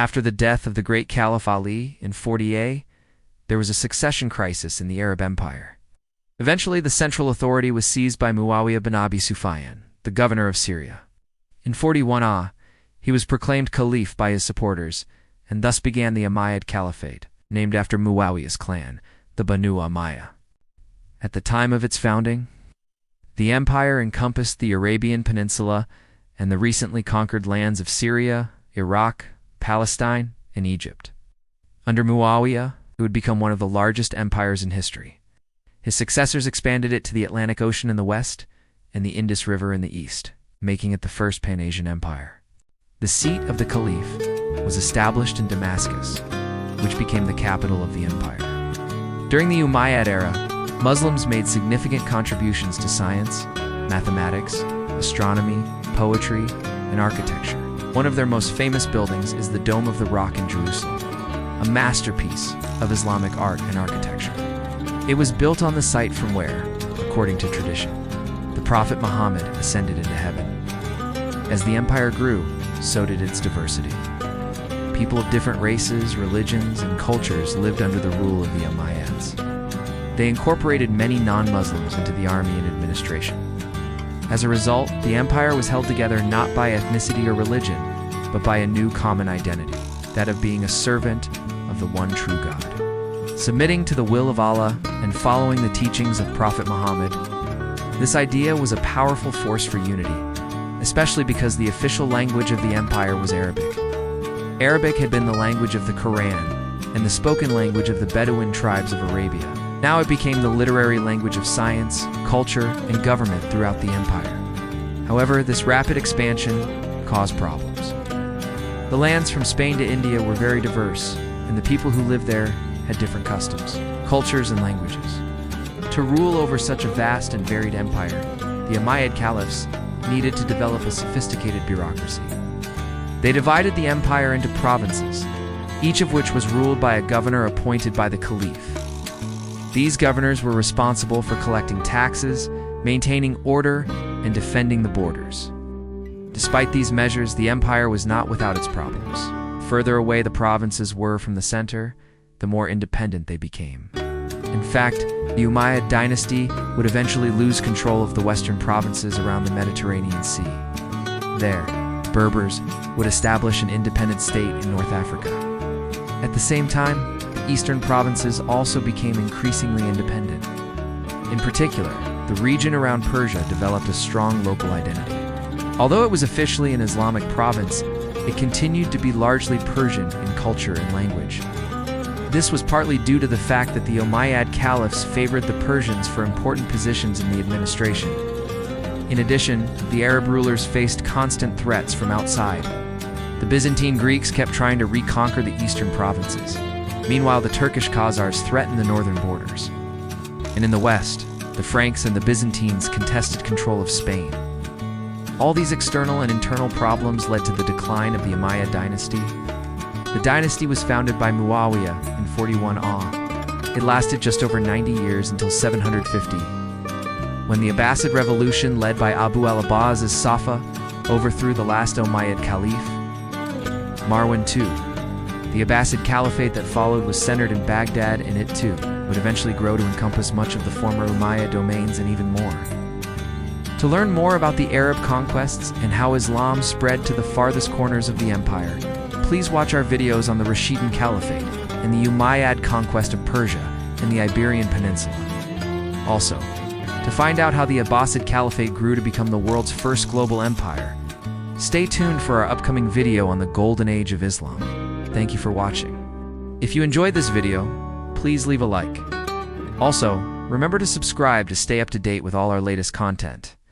After the death of the great Caliph Ali in 40 there was a succession crisis in the Arab Empire. Eventually, the central authority was seized by Muawiya bin Abi Sufyan, the governor of Syria. In 41 he was proclaimed caliph by his supporters, and thus began the Umayyad Caliphate, named after Muawiya's clan, the Banu Umayya. At the time of its founding, the empire encompassed the Arabian Peninsula and the recently conquered lands of Syria, Iraq, Palestine, and Egypt. Under Muawiya, it would become one of the largest empires in history. His successors expanded it to the Atlantic Ocean in the west and the Indus River in the east, making it the first Pan-Asian empire. The seat of the caliph was established in Damascus, which became the capital of the empire. During the Umayyad era, Muslims made significant contributions to science, mathematics, astronomy, poetry, and architecture. One of their most famous buildings is the Dome of the Rock in Jerusalem, a masterpiece of Islamic art and architecture. It was built on the site from where, according to tradition, the Prophet Muhammad ascended into heaven. As the empire grew, so did its diversity. People of different races, religions, and cultures lived under the rule of the Umayyads. They incorporated many non-Muslims into the army and administration. As a result, the empire was held together not by ethnicity or religion, but by a new common identity, that of being a servant of the one true God. Submitting to the will of Allah and following the teachings of Prophet Muhammad, this idea was a powerful force for unity, especially because the official language of the empire was Arabic. Arabic had been the language of the Quran and the spoken language of the Bedouin tribes of Arabia. Now it became the literary language of science, culture, and government throughout the empire. However, this rapid expansion caused problems. The lands from Spain to India were very diverse, and the people who lived there had different customs, cultures, and languages. To rule over such a vast and varied empire, the Umayyad Caliphs needed to develop a sophisticated bureaucracy. They divided the empire into provinces, each of which was ruled by a governor appointed by the caliph. These governors were responsible for collecting taxes, maintaining order, and defending the borders. Despite these measures, the empire was not without its problems. The further away the provinces were from the center, the more independent they became. In fact, the Umayyad dynasty would eventually lose control of the western provinces around the Mediterranean Sea. There, Berbers would establish an independent state in North Africa. At the same time, the eastern provinces also became increasingly independent. In particular, the region around Persia developed a strong local identity. Although it was officially an Islamic province, it continued to be largely Persian in culture and language. This was partly due to the fact that the Umayyad Caliphs favored the Persians for important positions in the administration. In addition, the Arab rulers faced constant threats from outside. The Byzantine Greeks kept trying to reconquer the eastern provinces. Meanwhile, the Turkish Khazars threatened the northern borders. And in the west, the Franks and the Byzantines contested control of Spain. All these external and internal problems led to the decline of the Umayyad dynasty. The dynasty was founded by Muawiya in 41 It lasted just over 90 years until 750, when the Abbasid revolution led by Abu al-Abbas as-Safa overthrew the last Umayyad Caliph, Marwan II. The Abbasid Caliphate that followed was centered in Baghdad, and it too would eventually grow to encompass much of the former Umayyad domains and even more. To learn more about the Arab conquests and how Islam spread to the farthest corners of the empire, please watch our videos on the Rashidun Caliphate and the Umayyad conquest of Persia and the Iberian Peninsula. Also, to find out how the Abbasid Caliphate grew to become the world's first global empire, stay tuned for our upcoming video on the Golden Age of Islam. Thank you for watching. If you enjoyed this video, please leave a like. Also, remember to subscribe to stay up to date with all our latest content.